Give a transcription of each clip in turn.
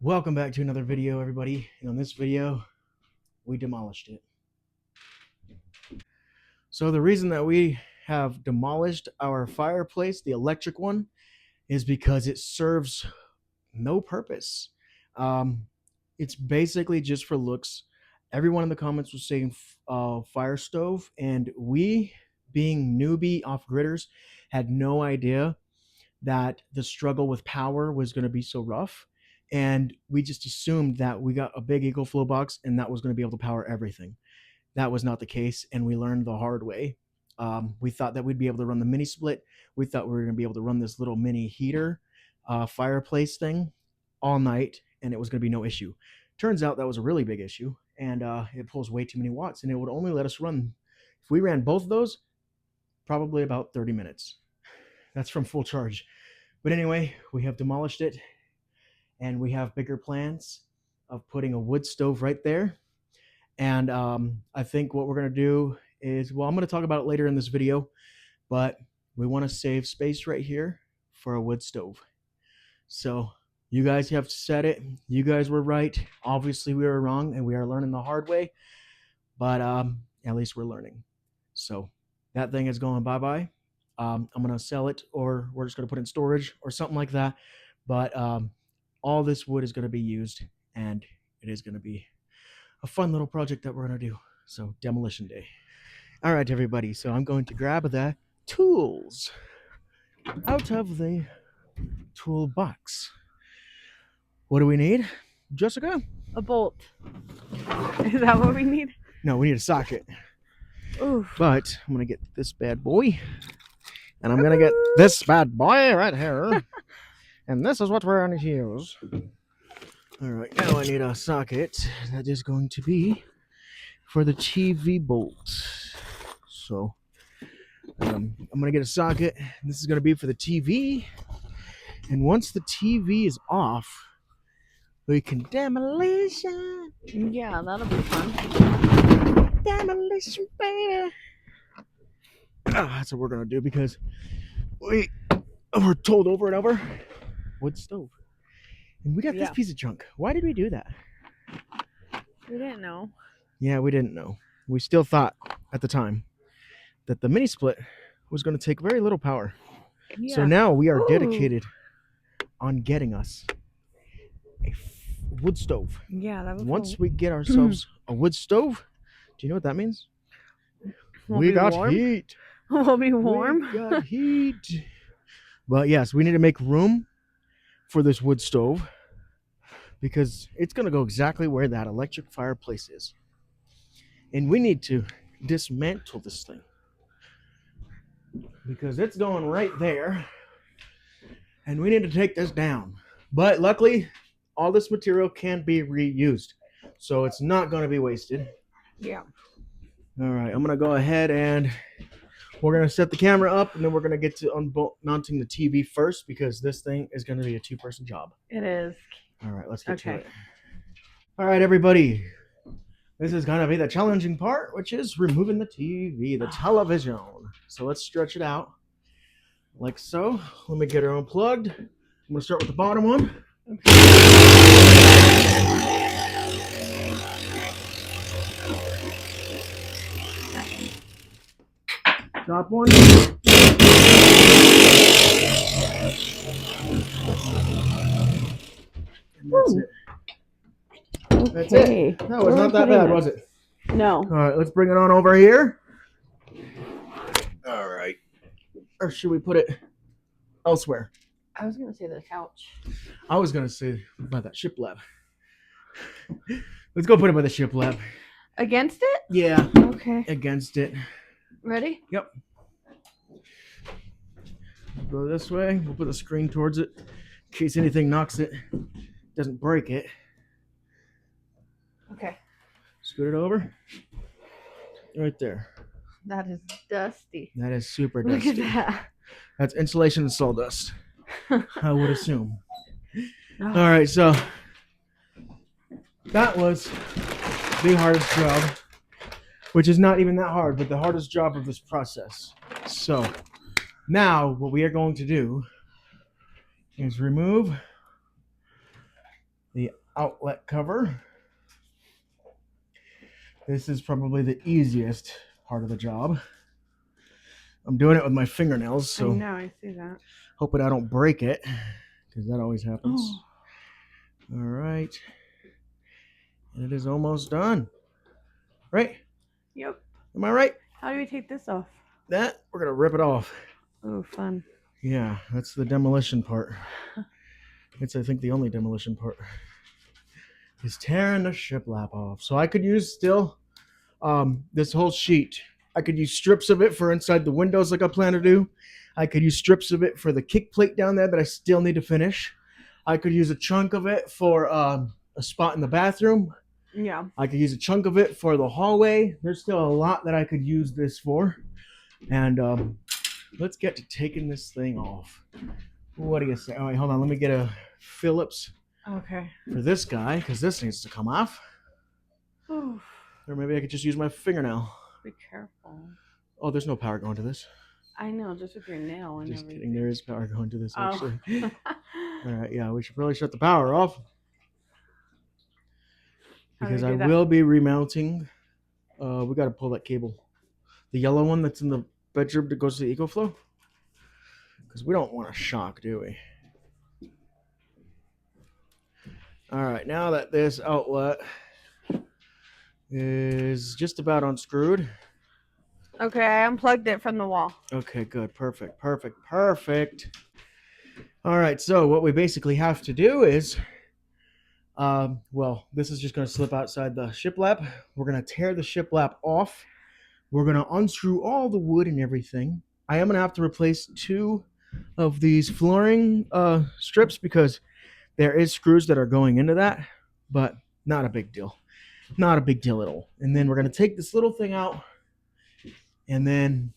Welcome back to another video, everybody. And on this video, we demolished it. So the reason that we have demolished our fireplace, the electric one, is because it serves no purpose. It's basically just for looks. Everyone in the comments was saying fire stove, and we, being newbie off-gridders, had no idea that the struggle with power was going to be so rough. And we just assumed that we got a big EcoFlow box and that was going to be able to power everything. That was not the case, and we learned the hard way. We thought that we'd be able to run the mini split. We thought we were going to be able to run this little mini heater fireplace thing all night, and it was going to be no issue. Turns out that was a really big issue, and it pulls way too many watts, and it would only let us run, if we ran both of those, probably about 30 minutes. That's from full charge. But anyway, we have demolished it, and we have bigger plans of putting a wood stove right there. And I think what we're going to do is, well, I'm going to talk about it later in this video, but we want to save space right here for a wood stove. So you guys have said it. You guys were right. Obviously, we were wrong, and we are learning the hard way. But at least we're learning. So that thing is going bye-bye. I'm going to sell it, or we're just going to put it in storage or something like that. But all this wood is going to be used, and it is going to be a fun little project that we're going to do. So demolition day. All right, everybody. So I'm going to grab the tools out of the toolbox. What do we need, Jessica? A bolt. Is that what we need? No, we need a socket. Ooh. But I'm going to get this bad boy. And I'm going to get this bad boy right here. And this is what we're going to use. All right, now I need a socket that is going to be for the TV bolt. So I'm going to get a socket. This is going to be for the TV. And once the TV is off, we can demolition. Yeah, that'll be fun. Demolition, baby. That's what we're going to do because we were told over and over, wood stove. And we got this piece of junk. Why did we do that? We didn't know. Yeah, we didn't know. We still thought at the time that the mini split was going to take very little power. Yeah. So now we are dedicated on getting us a wood stove. Yeah, that was once we get ourselves a wood stove, do you know what that means? We got heat. We'll be warm. We got heat. But yes, we need to make room for this wood stove because it's going to go exactly where that electric fireplace is. And we need to dismantle this thing because it's going right there. And we need to take this down. But luckily, all this material can be reused. So it's not going to be wasted. Yeah. All right, I'm going to go ahead and we're going to set the camera up, and then we're going to get to mounting the TV first because this thing is going to be a two-person job. It is. All right, let's get to it. All right, everybody. This is going to be the challenging part, which is removing the TV, the television. So let's stretch it out like so. Let me get her unplugged. I'm going to start with the bottom one. Top one. And that's it. That's it. That was not that bad, was it? No. All right, let's bring it on over here. All right. Or should we put it elsewhere? I was going to say the couch. I was going to say by that shiplap. Let's go put it by the shiplap. Against it? Yeah. Okay. Against it. Ready? Yep. Go this way. We'll put the screen towards it in case anything knocks it. Doesn't break it. Okay. Scoot it over. Right there. That is dusty. That is super dusty. Look at that. That's insulation and sawdust, I would assume. All right, so that was the hardest job, which is not even that hard, but the hardest job of this process. So now what we are going to do is remove the outlet cover. This is probably the easiest part of the job. I'm doing it with my fingernails, I so know, I see that. hoping I don't break it, because that always happens. Oh. All right. And it is almost done. Right? Yep. Am I right? How do we take this off? That, we're going to rip it off. Oh, fun. Yeah, that's the demolition part. It's, I think, the only demolition part. Is tearing the shiplap off. So I could use still this whole sheet. I could use strips of it for inside the windows like I plan to do. I could use strips of it for the kick plate down there that I still need to finish. I could use a chunk of it for a spot in the bathroom. Yeah. I could use a chunk of it for the hallway. There's still a lot that I could use this for. And let's get to taking this thing off. What do you say? All right, hold on. Let me get a Phillips Okay. for this guy, because this needs to come off. Oof. Or maybe I could just use my fingernail. Be careful. Oh, there's no power going to this. I know, just with your nail and Just everything. kidding. There is power going to this, Oh. actually. All right, yeah, we should probably shut the power off. How do we Because do I that? will be remounting. We got to pull that cable. The yellow one that's in the bedroom that goes to the EcoFlow. Because we don't want a shock, do we? All right, now that this outlet is just about unscrewed. Okay, I unplugged it from the wall. Okay, good. Perfect, perfect, perfect. All right, so what we basically have to do is, well, this is just going to slip outside the shiplap. We're going to tear the shiplap off. We're going to unscrew all the wood and everything. I am going to have to replace 2 of these flooring strips because there is screws that are going into that, but not a big deal. Not a big deal at all. And then we're going to take this little thing out, and then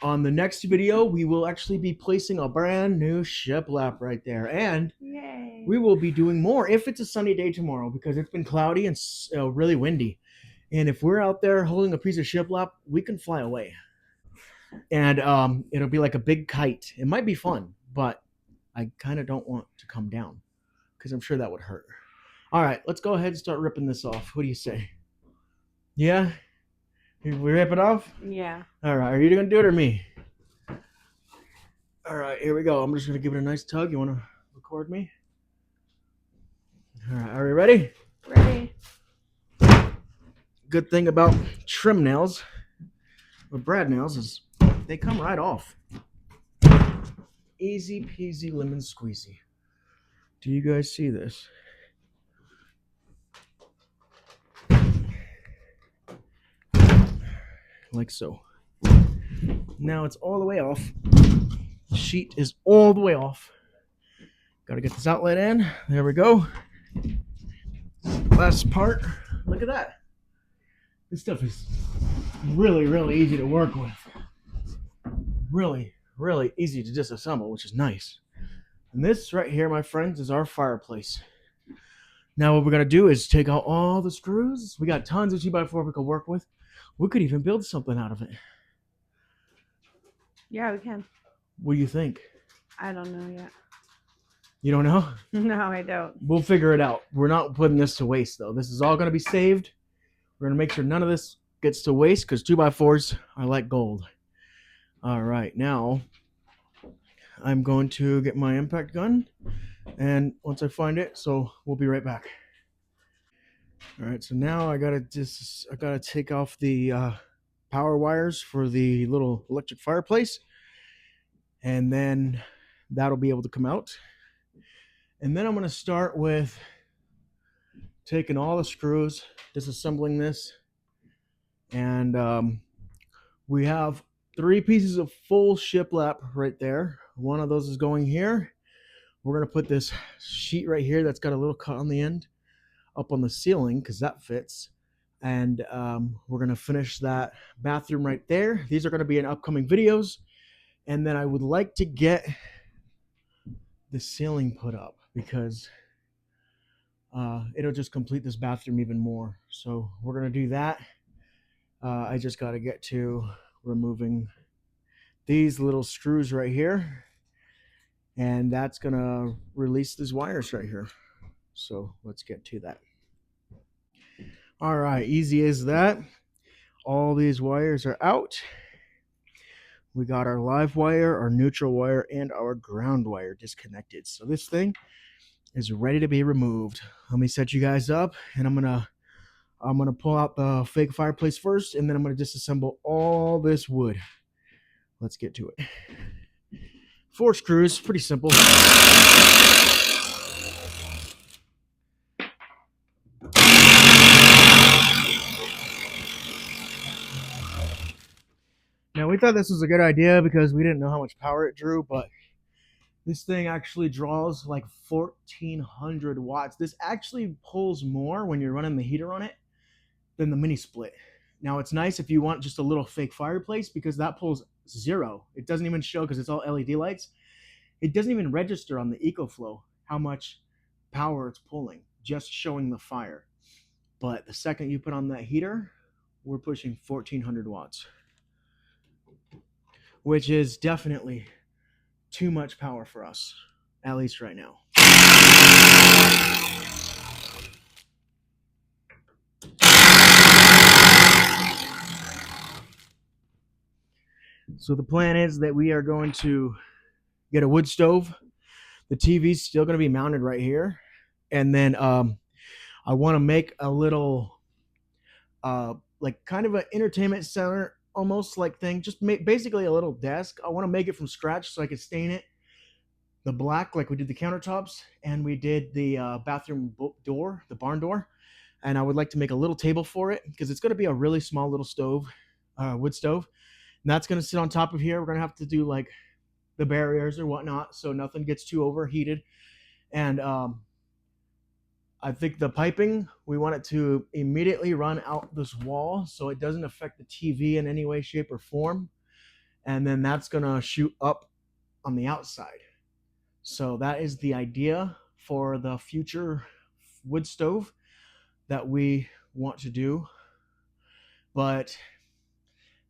on the next video, we will actually be placing a brand new shiplap right there. And Yay. we will be doing more if it's a sunny day tomorrow, because it's been cloudy and really windy. And if we're out there holding a piece of shiplap, we can fly away. And it'll be like a big kite. It might be fun, but I kind of don't want to come down because I'm sure that would hurt. All right, let's go ahead and start ripping this off. What do you say? Yeah? We rip it off? Yeah. All right, are you going to do it or me? All right, here we go. I'm just going to give it a nice tug. You want to record me? All right, are we ready? Ready. Good thing about trim nails with brad nails is they come right off. Easy peasy lemon squeezy. Do you guys see this? Like so. Now it's all the way off. The sheet is all the way off. Got to get this outlet in. There we go. Last part. Look at that. This stuff is really, really easy to work with. Really, really easy to disassemble, which is nice. And this right here, my friends, is our fireplace. Now what we're going to do is take out all the screws. We got tons of 2x4 we could work with. We could even build something out of it. Yeah, we can. What do you think? I don't know yet. You don't know? No, I don't. We'll figure it out. We're not putting this to waste, though. This is all going to be saved. We're going to make sure none of this gets to waste because 2x4s are like gold. All right, now I'm going to get my impact gun, and once I find it, so we'll be right back. All right, so now I gotta take off the power wires for the little electric fireplace, and then that'll be able to come out. And then I'm gonna start with taking all the screws, disassembling this, and we have 3 pieces of full shiplap right there. One of those is going here. We're gonna put this sheet right here that's got a little cut on the end up on the ceiling because that fits. And we're gonna finish that bathroom right there. These are gonna be in upcoming videos. And then I would like to get the ceiling put up because it'll just complete this bathroom even more. So we're gonna do that. I just gotta get to removing these little screws right here, and that's gonna release these wires right here. So let's get to that. All right, easy as that. All these wires are out. We got our live wire, our neutral wire, and our ground wire disconnected. So this thing is ready to be removed. Let me set you guys up, and I'm gonna pull out the fake fireplace first, and then I'm gonna disassemble all this wood. Let's get to it. 4 screws, pretty simple. Now we thought this was a good idea because we didn't know how much power it drew, but this thing actually draws like 1400 watts. This actually pulls more when you're running the heater on it than the mini split. Now it's nice if you want just a little fake fireplace because that pulls 0. It doesn't even show because it's all LED lights. It doesn't even register on the EcoFlow how much power it's pulling, just showing the fire. But the second you put on that heater, we're pushing 1400 watts, which is definitely too much power for us, at least right now. So the plan is that we are going to get a wood stove. The TV's still going to be mounted right here. And then I want to make a little, like kind of an entertainment center almost like thing. Just basically a little desk. I want to make it from scratch so I can stain it the black like we did the countertops. And we did the bathroom door, the barn door. And I would like to make a little table for it because it's going to be a really small little stove, wood stove. And that's going to sit on top of here. We're going to have to do like the barriers or whatnot so nothing gets too overheated. And I think the piping, we want it to immediately run out this wall so it doesn't affect the TV in any way, shape, or form. And then that's going to shoot up on the outside. So that is the idea for the future wood stove that we want to do. But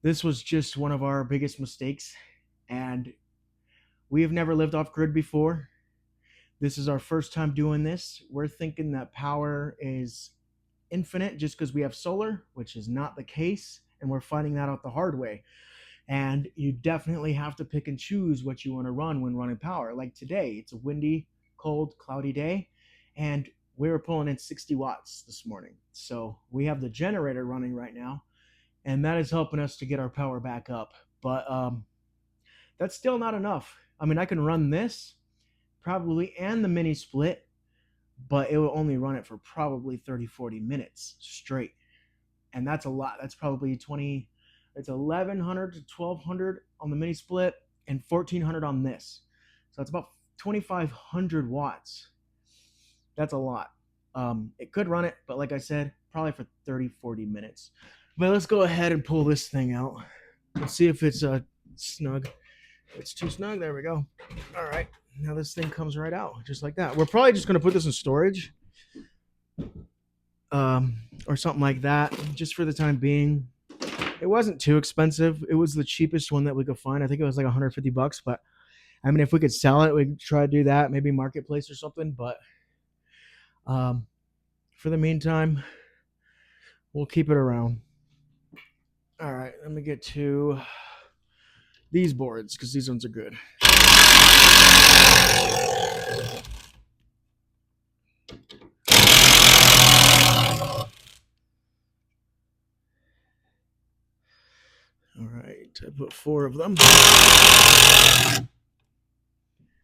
this was just one of our biggest mistakes. And we have never lived off grid before. This is our first time doing this. We're thinking that power is infinite just because we have solar, which is not the case. And we're finding that out the hard way. And you definitely have to pick and choose what you want to run when running power. Like today, it's a windy, cold, cloudy day. And we were pulling in 60 watts this morning. So we have the generator running right now. And that is helping us to get our power back up. But that's still not enough. I mean, I can run this probably and the mini split, but it will only run it for probably 30-40 minutes straight. And that's a lot. That's probably it's 1100 to 1200 on the mini split and 1400 on this. So it's about 2500 watts. That's a lot. It could run it, but like I said, probably for 30-40 minutes. But let's go ahead and pull this thing out. Let's see if it's snug. It's too snug. There we go. All right. Now this thing comes right out just like that. We're probably just going to put this in storage or something like that just for the time being. It wasn't too expensive. It was the cheapest one that we could find. I think it was like $150, but I mean, if we could sell it, we'd try to do that, maybe Marketplace or something. But for the meantime, we'll keep it around. All right, let me get to these boards because these ones are good. All right, I put 4 of them.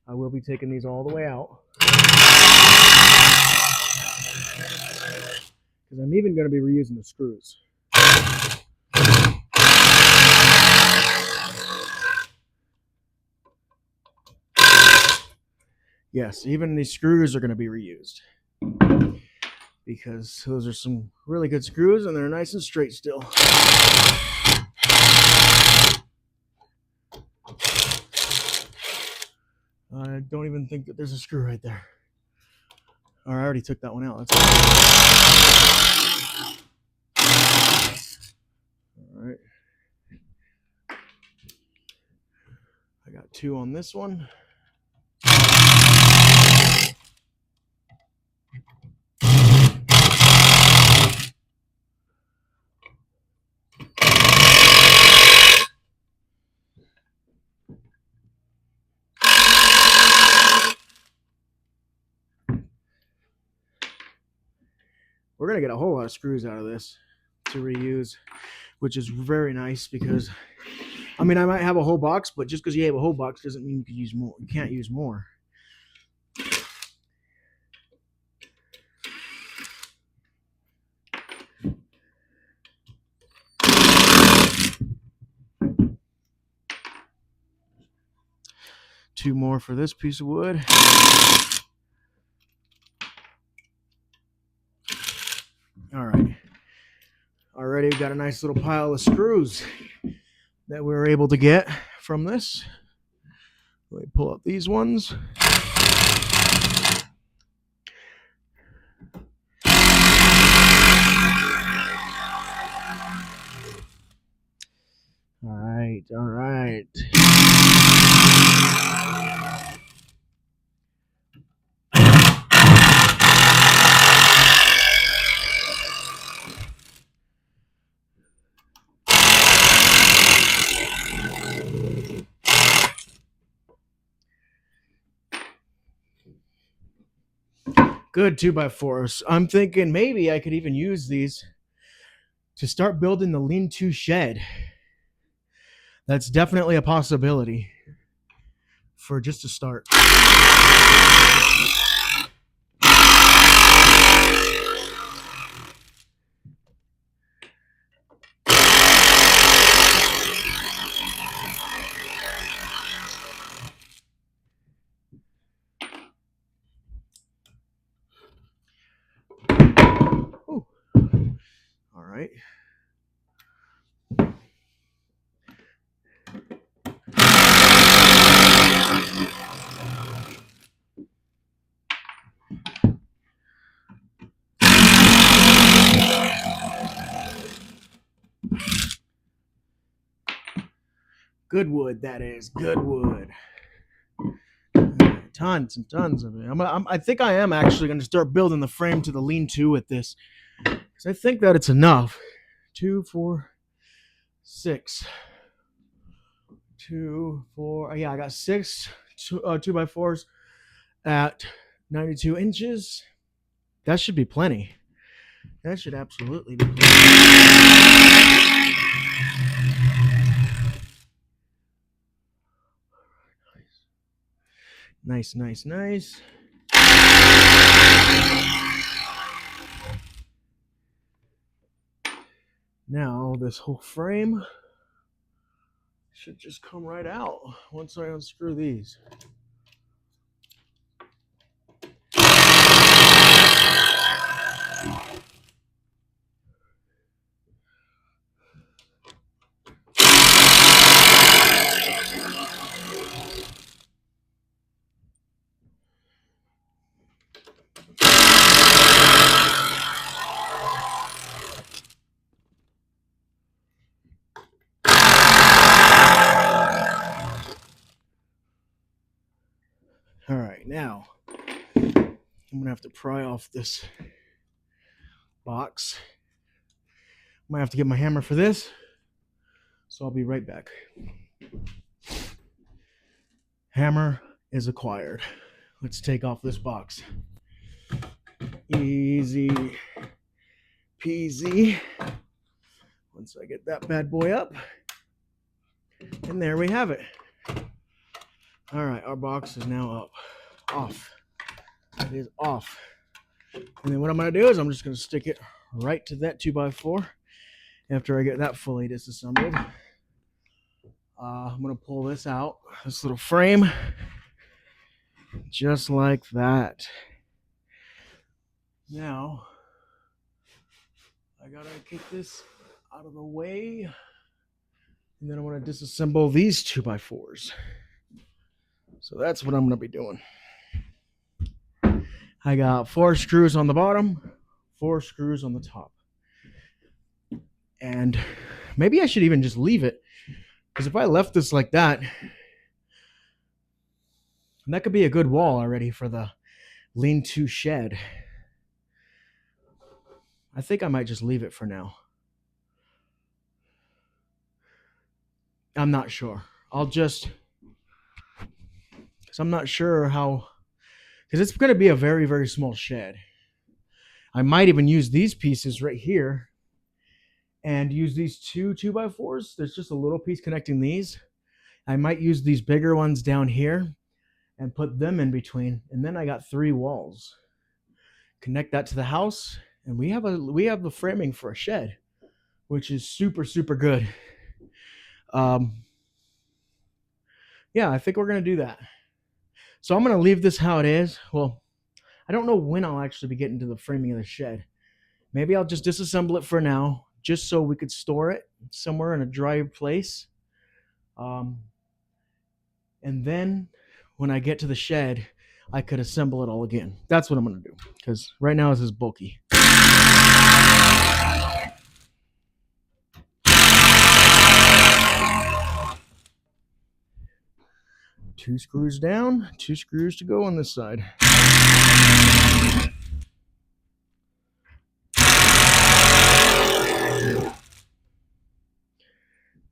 I will be taking these all the way out because I'm even going to be reusing the screws. Yes, even these screws are going to be reused because those are some really good screws and they're nice and straight still. I don't even think that there's a screw right there. Or I already took that one out. All right. I got 2 on this one. we're going to get a whole lot of screws out of this to reuse, which is very nice because, I mean, I might have a whole box, but just because you have a whole box doesn't mean you can use more. You can't use more. Two more for this piece of wood. All right. Already we've got a nice little pile of screws that we were able to get from this. Let me pull up these ones. All right, all right. Good 2x4s. I'm thinking maybe I could even use these to start building the lean-to shed. That's definitely a possibility for just a start. Ooh. All right. Good wood, that is. Good wood. Tons and tons of it. I think I am actually going to start building the frame to the lean-to with this, because I think that it's enough. 2, 4, 6. 2, 4. Yeah, I got 6 2x4s at 92 inches. That should be plenty. That should absolutely be plenty. Nice, nice, nice. Now this whole frame should just come right out once I unscrew these. All right, now I'm gonna have to pry off this box. Might have to get my hammer for this, so I'll be right back. Hammer is acquired. Let's take off this box. Easy peasy. Once I get that bad boy up, and there we have it. All right, our box is now up. Off. It is off. And then what I'm going to do is I'm just going to stick it right to that 2x4 after I get that fully disassembled. I'm going to pull this out, this little frame, just like that. Now, I got to get this out of the way, and then I'm going to disassemble these 2x4s. So that's what I'm going to be doing. I got 4 screws on the bottom, 4 screws on the top. And maybe I should even just leave it, because if I left this like that could be a good wall already for the lean-to shed. I think I might just leave it for now. I'm not sure. Because I'm not sure how, because it's going to be a very, very small shed. I might even use these pieces right here and use these two 2x4s. There's just a little piece connecting these. I might use these bigger ones down here and put them in between. And then I got 3 walls. Connect that to the house, and we have the framing for a shed, which is super, super good. Yeah, I think we're gonna do that. So I'm gonna leave this how it is. Well, I don't know when I'll actually be getting to the framing of the shed. Maybe I'll just disassemble it for now, just so we could store it somewhere in a dry place. And then when I get to the shed, I could assemble it all again. That's what I'm gonna do, because right now this is bulky. 2 screws down, 2 screws to go on this side.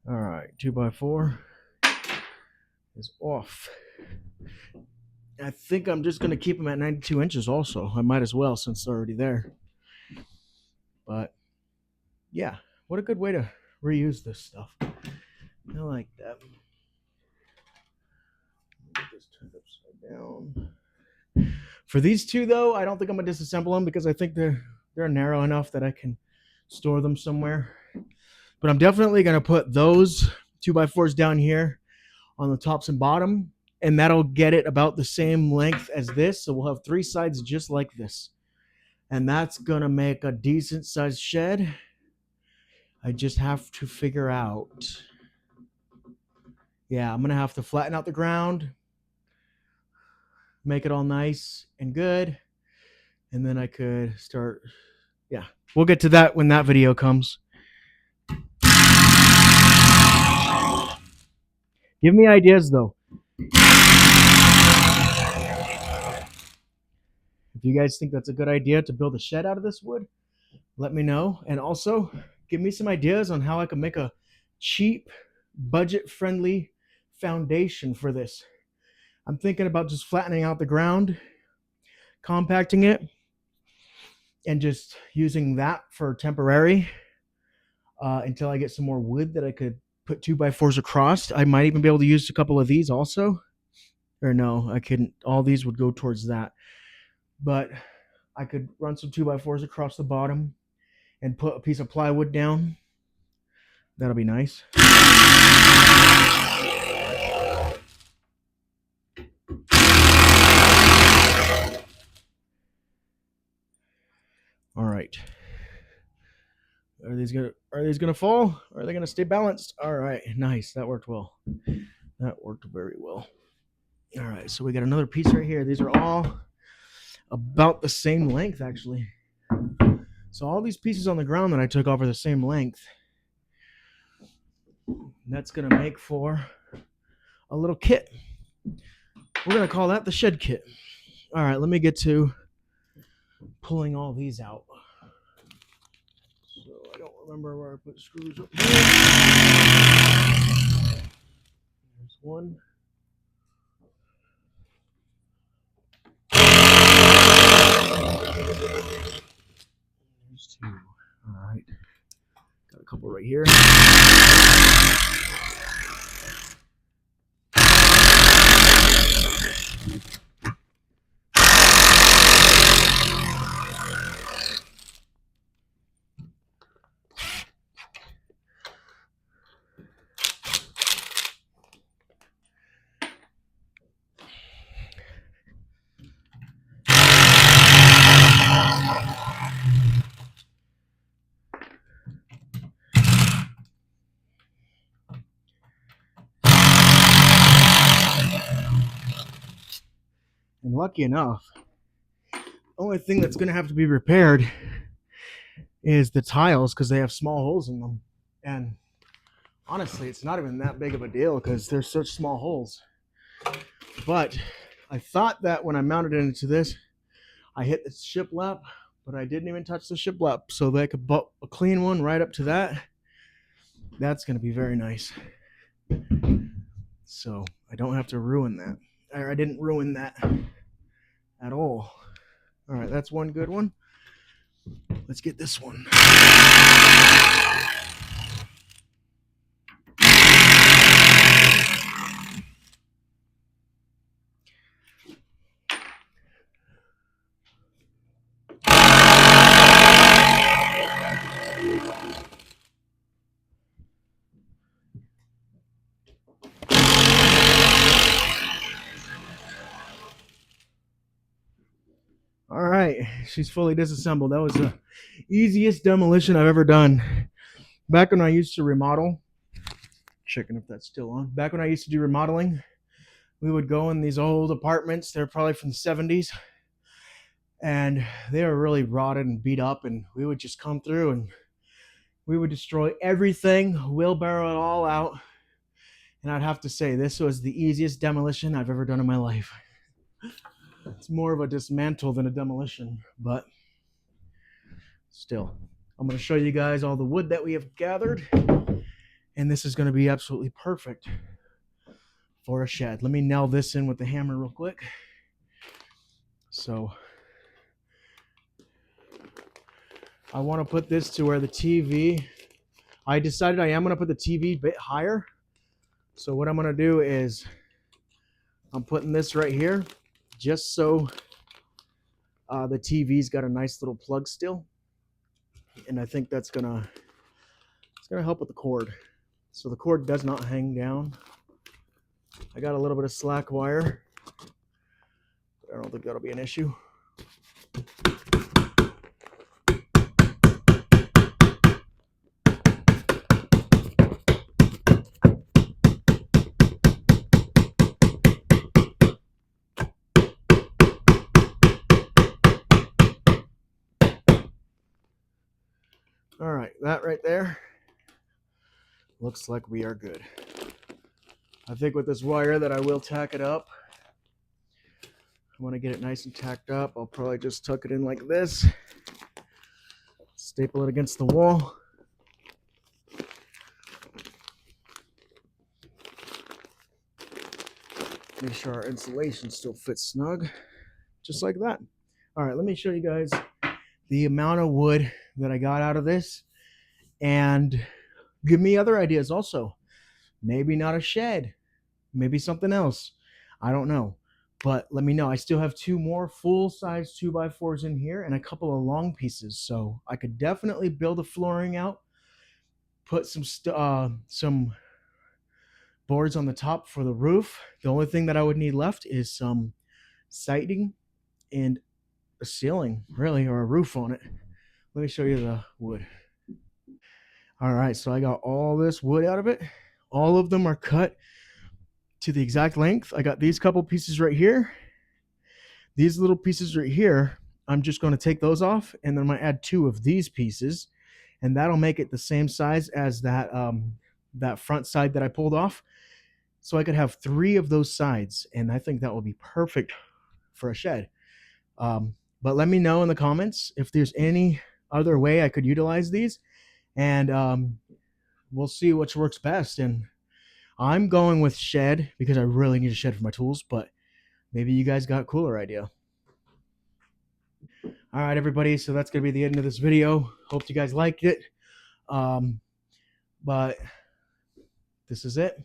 All right, 2x4 is off. I think I'm just going to keep them at 92 inches also. I might as well, since they're already there. But yeah, what a good way to reuse this stuff. I like that. Just turn it upside down. For these two, though, I don't think I'm going to disassemble them because I think they're narrow enough that I can store them somewhere. But I'm definitely going to put those 2x4s down here on the tops and bottom, and that'll get it about the same length as this. So we'll have 3 sides just like this. And that's going to make a decent sized shed. I just have to figure out. Yeah, I'm going to have to flatten out the ground, make it all nice and good. And then I could start. Yeah, we'll get to that when that video comes. Give me ideas, though. If you guys think that's a good idea to build a shed out of this wood, let me know. And also, give me some ideas on how I can make a cheap, budget-friendly foundation for this. I'm thinking about just flattening out the ground, compacting it, and just using that for temporary until I get some more wood that I could put 2x4s across. I might even be able to use a couple of these also. Or no, I couldn't. All these would go towards that. But I could run some 2x4s across the bottom and put a piece of plywood down. That'll be nice. All right. Are these gonna fall? Or are they gonna stay balanced? All right, nice. That worked well. That worked very well. All right, so we got another piece right here. These are all about the same length, actually. So all these pieces on the ground that I took off are the same length. And that's gonna make for a little kit. We're gonna call that the shed kit. All right, let me get to pulling all these out. So I don't remember where I put screws up here. There's one. There's 2. All right. Got a couple right here. And lucky enough, the only thing that's going to have to be repaired is the tiles because they have small holes in them. And honestly, it's not even that big of a deal because there's such small holes. But I thought that when I mounted it into this, I hit the shiplap, but I didn't even touch the shiplap. So they could put a clean one right up to that. That's going to be very nice. So I don't have to ruin that. I didn't ruin that at all. All right, that's one good one. Let's get this one. All right, she's fully disassembled. That was the easiest demolition I've ever done. Back when I used to remodel, checking if that's still on. Back when I used to do remodeling, we would go in these old apartments. They're probably from the 70s, and they were really rotted and beat up. And we would just come through and we would destroy everything, wheelbarrow it all out. And I'd have to say, this was the easiest demolition I've ever done in my life. It's more of a dismantle than a demolition, but still. I'm going to show you guys all the wood that we have gathered, and this is going to be absolutely perfect for a shed. Let me nail this in with the hammer real quick. So I want to put this to where the TV, I decided I am going to put the TV a bit higher. So what I'm going to do is I'm putting this right here just so the TV's got a nice little plug still. And I think that's going to help with the cord. So the cord does not hang down. I got a little bit of slack wire. I don't think that'll be an issue. All right, that right there looks like we are good. I think with this wire that I will tack it up. I want to get it nice and tacked up. I'll probably just tuck it in like this, staple it against the wall. Make sure our insulation still fits snug, just like that. All right, let me show you guys the amount of wood that I got out of this, and give me other ideas also. Maybe not a shed, maybe something else. I don't know, but let me know. I still have 2 more full-size 2x4s in here and a couple of long pieces, so I could definitely build the flooring out, put some boards on the top for the roof. The only thing that I would need left is some siding and a ceiling, really, or a roof on it. Let me show you the wood. All right, so I got all this wood out of it. All of them are cut to the exact length. I got these couple pieces right here. These little pieces right here, I'm just going to take those off, and then I'm going to add 2 of these pieces, and that'll make it the same size as that front side that I pulled off. So I could have 3 of those sides, and I think that will be perfect for a shed. But let me know in the comments if there's any other way I could utilize these, and we'll see which works best. And I'm going with shed because I really need a shed for my tools, but maybe you guys got a cooler idea. All right, everybody, so that's going to be the end of this video. Hope you guys liked it. But this is it.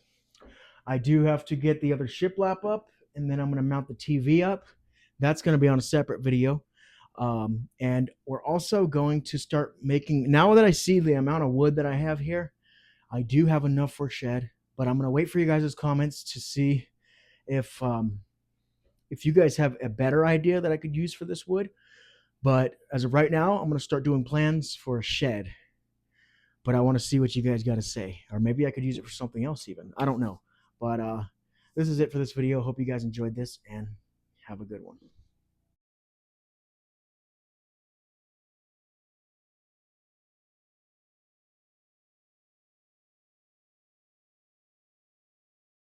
I do have to get the other shiplap up, and then I'm going to mount the TV up. That's going to be on a separate video. And we're also going to start making, now that I see the amount of wood that I have here, I do have enough for a shed, but I'm going to wait for you guys' comments to see if you guys have a better idea that I could use for this wood. But as of right now, I'm going to start doing plans for a shed. But I want to see what you guys got to say. Or maybe I could use it for something else even. I don't know. But this is it for this video. Hope you guys enjoyed this, and have a good one.